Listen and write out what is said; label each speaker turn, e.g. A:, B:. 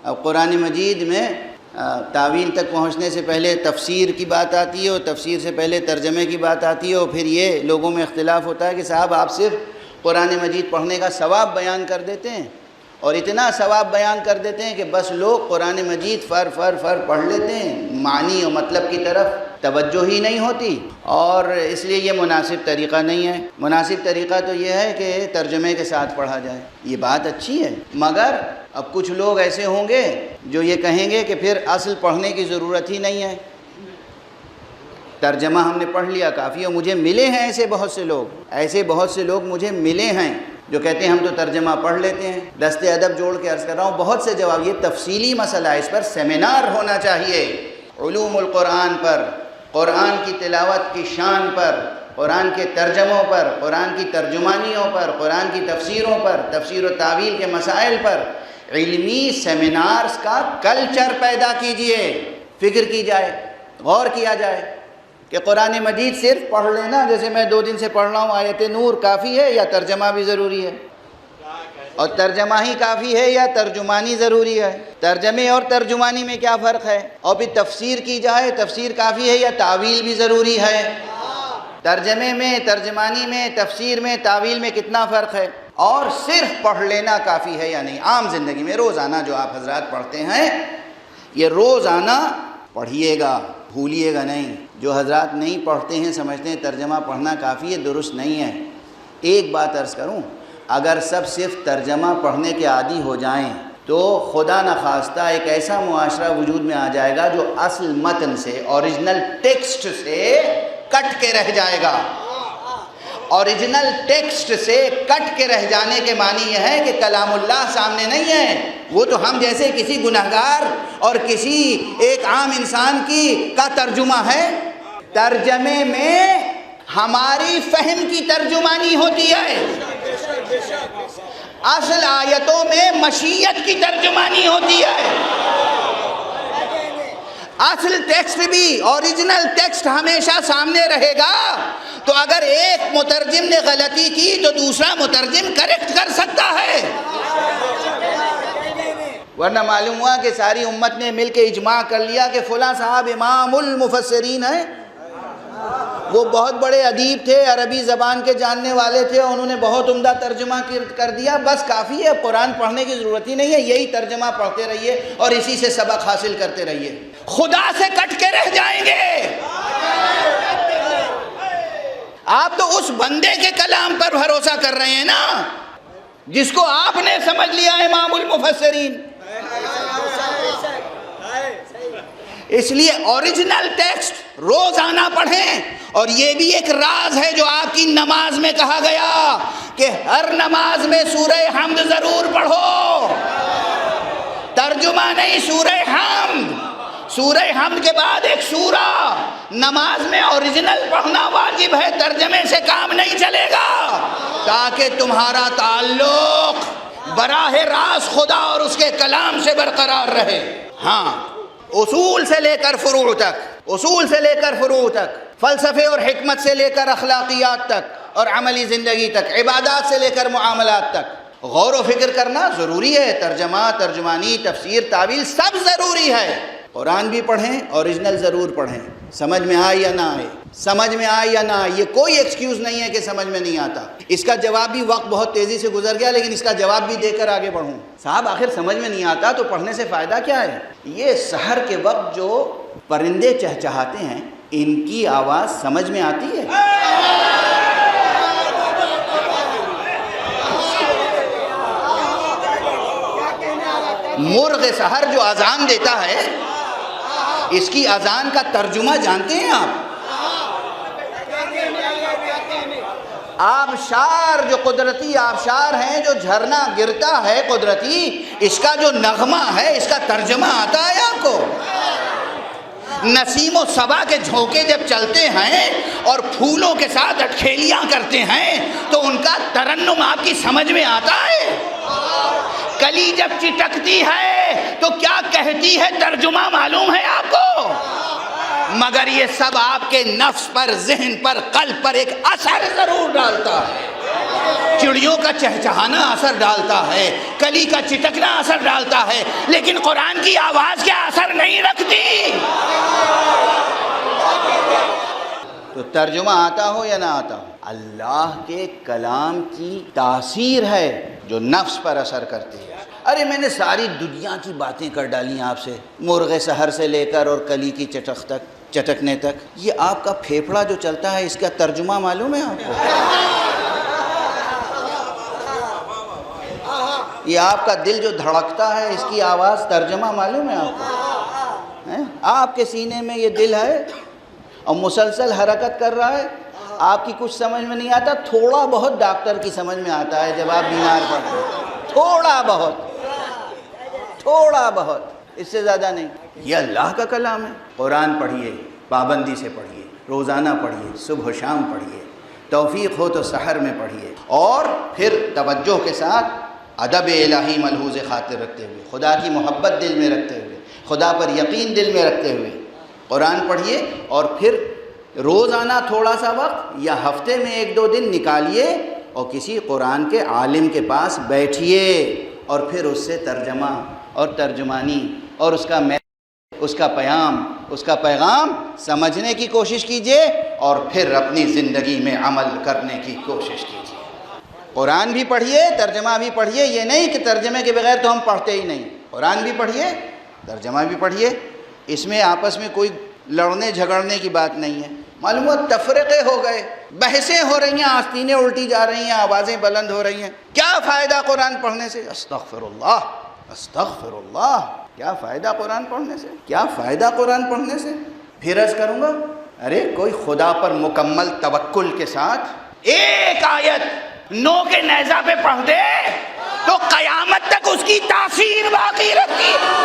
A: اب قرآن مجید میں تعویل تک پہنچنے سے پہلے تفسیر کی بات آتی ہے، اور تفسیر سے پہلے ترجمے کی بات آتی ہے، اور پھر یہ لوگوں میں اختلاف ہوتا ہے کہ صاحب آپ صرف قرآن مجید پڑھنے کا ثواب بیان کر دیتے ہیں، اور اتنا ثواب بیان کر دیتے ہیں کہ بس لوگ قرآن مجید فر پڑھ لیتے ہیں، معنی اور مطلب کی طرف توجہ ہی نہیں ہوتی، اور اس لیے یہ مناسب طریقہ نہیں ہے۔ مناسب طریقہ تو یہ ہے کہ ترجمے کے ساتھ پڑھا جائے، یہ بات اچھی ہے، مگر اب کچھ لوگ ایسے ہوں گے جو یہ کہیں گے کہ پھر اصل پڑھنے کی ضرورت ہی نہیں ہے، ترجمہ ہم نے پڑھ لیا کافی ہے۔ مجھے ملے ہیں ایسے بہت سے لوگ مجھے ملے ہیں جو کہتے ہیں ہم تو ترجمہ پڑھ لیتے ہیں۔ دست ادب جوڑ کے عرض کر رہا ہوں، بہت سے جواب، یہ تفصیلی مسئلہ ہے، اس پر سیمینار ہونا چاہیے، علوم القرآن پر، قرآن کی تلاوت کی شان پر، قرآن کے ترجموں پر، قرآن کی ترجمانیوں پر، قرآن کی تفسیروں پر، تفسیر و تعویل کے مسائل پر علمی سیمینارز کا کلچر پیدا کیجئے، فکر کی جائے، غور کیا جائے کہ قرآن مجید صرف پڑھ لینا، جیسے میں 2 دن سے پڑھ رہا ہوں آیت نور، کافی ہے یا ترجمہ بھی ضروری ہے؟ اور ترجمہ ہی کافی ہے یا ترجمانی ضروری ہے؟ ترجمے اور ترجمانی میں کیا فرق ہے؟ اور پھر تفسیر کی جائے، تفسیر کافی ہے یا تعویل بھی ضروری ہے؟ ترجمے میں، ترجمانی میں، تفسیر میں، تعویل میں کتنا فرق ہے؟ اور صرف پڑھ لینا کافی ہے یا نہیں؟ عام زندگی میں روزانہ جو آپ حضرات پڑھتے ہیں، یہ روزانہ پڑھیے گا، بھولیے گا نہیں۔ جو حضرات نہیں پڑھتے ہیں سمجھتے ہیں ترجمہ پڑھنا کافی ہے، درست نہیں ہے۔ ایک بات عرض کروں، اگر سب صرف ترجمہ پڑھنے کے عادی ہو جائیں تو خدا نخواستہ ایک ایسا معاشرہ وجود میں آ جائے گا جو اصل متن سے، اوریجنل ٹیکسٹ سے کٹ کے رہ جائے گا۔ اوریجنل ٹیکسٹ سے کٹ کے رہ جانے کے معنی یہ ہے کہ کلام اللہ سامنے نہیں ہے، وہ تو ہم جیسے کسی گنہگار اور کسی ایک عام انسان کا ترجمہ ہے۔ ترجمے میں ہماری فہم کی ترجمانی ہوتی ہے، اصل آیتوں میں مشیت کی ترجمانی ہوتی ہے۔ اصل ٹیکسٹ بھی، اوریجنل ٹیکسٹ ہمیشہ سامنے رہے گا، تو اگر ایک مترجم نے غلطی کی تو دوسرا مترجم کریکٹ کر سکتا ہے، ورنہ معلوم ہوا کہ ساری امت نے مل کے اجماع کر لیا کہ فلاں صاحب امام المفسرین ہیں، وہ بہت بڑے ادیب تھے، عربی زبان کے جاننے والے تھے، انہوں نے بہت عمدہ ترجمہ کر دیا، بس کافی ہے، قرآن پڑھنے کی ضرورت ہی نہیں ہے، یہی ترجمہ پڑھتے رہیے اور اسی سے سبق حاصل کرتے رہیے۔ خدا سے کٹ کے رہ جائیں گے۔ آپ تو اس بندے کے کلام پر بھروسہ کر رہے ہیں نا جس کو آپ نے سمجھ لیا امام المفسرین۔ اس لیے اوریجنل ٹیکسٹ روزانہ پڑھیں، اور یہ بھی ایک راز ہے جو آپ کی نماز میں کہا گیا کہ ہر نماز میں سورہ حمد ضرور پڑھو، ترجمہ نہیں، سورہ حمد، سورہ حمد کے بعد ایک سورہ۔ نماز میں اوریجنل پڑھنا واجب ہے، ترجمے سے کام نہیں چلے گا، تاکہ تمہارا تعلق براہ راست خدا اور اس کے کلام سے برقرار رہے۔ ہاں، اصول سے لے کر فروع تک، فلسفے اور حکمت سے لے کر اخلاقیات تک اور عملی زندگی تک، عبادات سے لے کر معاملات تک غور و فکر کرنا ضروری ہے۔ ترجمہ، ترجمانی، تفسیر، تعویل سب ضروری ہے۔ قرآن بھی پڑھیں، اوریجنل ضرور پڑھیں، سمجھ میں آئے یا نہ آئے، یہ کوئی ایکسکیوز نہیں ہے کہ سمجھ میں نہیں آتا۔ اس کا جواب بھی، وقت بہت تیزی سے گزر گیا لیکن اس کا جواب بھی دے کر آگے بڑھوں۔ صاحب آخر سمجھ میں نہیں آتا تو پڑھنے سے فائدہ کیا ہے؟ یہ سحر کے وقت جو پرندے چہچہاتے ہیں، ان کی آواز سمجھ میں آتی ہے؟ مرغ سحر جو اذان دیتا ہے، اس کی اذان کا ترجمہ جانتے ہیں آپ؟ آبشار، جو قدرتی آبشار ہیں، جو جھرنا گرتا ہے قدرتی، اس کا جو نغمہ ہے، اس کا ترجمہ آتا ہے آپ کو؟ نسیم و صبا کے جھونکے جب چلتے ہیں اور پھولوں کے ساتھ اٹکھیلیاں کرتے ہیں تو ان کا ترنم آپ کی سمجھ میں آتا ہے؟ کلی جب چٹکتی ہے تو کیا کہتی ہے، ترجمہ معلوم ہے آپ کو؟ مگر یہ سب آپ کے نفس پر، ذہن پر، قلب پر ایک اثر ضرور ڈالتا ہے۔ چڑیوں کا چہچہانا اثر ڈالتا ہے، کلی کا چٹکنا اثر ڈالتا ہے، لیکن قرآن کی آواز کیا اثر نہیں رکھتی؟ تو ترجمہ آتا ہو یا نہ آتا ہو، اللہ کے کلام کی تاثیر ہے جو نفس پر اثر کرتی ہے۔ ارے میں نے ساری دنیا کی باتیں کر ڈالی آپ سے، مرغ سحر سے لے کر اور کلی کی چٹکنے تک، یہ آپ کا پھیپھڑا جو چلتا ہے اس کا ترجمہ معلوم ہے آپ کو؟ یہ آپ کا دل جو دھڑکتا ہے اس کی آواز ترجمہ معلوم ہے آپ کو؟ آپ کے سینے میں یہ دل ہے اور مسلسل حرکت کر رہا ہے، آپ کی کچھ سمجھ میں نہیں آتا، تھوڑا بہت ڈاکٹر کی سمجھ میں آتا ہے جب آپ بیمار پڑتے ہیں، تھوڑا بہت، اس سے زیادہ نہیں۔ یہ اللہ کا کلام ہے۔ قرآن پڑھیے، پابندی سے پڑھیے، روزانہ پڑھیے، صبح و شام پڑھیے، توفیق ہو تو سحر میں پڑھیے، اور پھر توجہ کے ساتھ ادب الہی ملحوظ خاطر رکھتے ہوئے، خدا کی محبت دل میں رکھتے ہوئے، خدا پر یقین دل میں رکھتے ہوئے قرآن پڑھیے، اور پھر روزانہ تھوڑا سا وقت یا ہفتے میں 1-2 دن نکالیے اور کسی قرآن کے عالم کے پاس بیٹھیے، اور پھر اس سے ترجمہ اور ترجمانی اور اس کا پیغام سمجھنے کی کوشش کیجیے، اور پھر اپنی زندگی میں عمل کرنے کی کوشش کیجیے۔ قرآن بھی پڑھیے، ترجمہ بھی پڑھیے، یہ نہیں کہ ترجمے کے بغیر تو ہم پڑھتے ہی نہیں، قرآن بھی پڑھیے، ترجمہ بھی پڑھیے، اس میں آپس میں کوئی لڑنے جھگڑنے کی بات نہیں ہے۔ معلوم ہوا تفرقے ہو گئے، بحثیں ہو رہی ہیں، آستینیں الٹی جا رہی ہیں، آوازیں بلند ہو رہی ہیں، کیا فائدہ قرآن پڑھنے سے؟ استغفر اللہ، کیا فائدہ قرآن پڑھنے سے؟ کیا فائدہ قرآن پڑھنے سے؟ پھر عرض کروں گا، ارے کوئی خدا پر مکمل توکل کے ساتھ ایک آیت 9 کے نیزہ پہ پڑھ دے تو قیامت تک اس کی تاثیر باقی رہتی ہے۔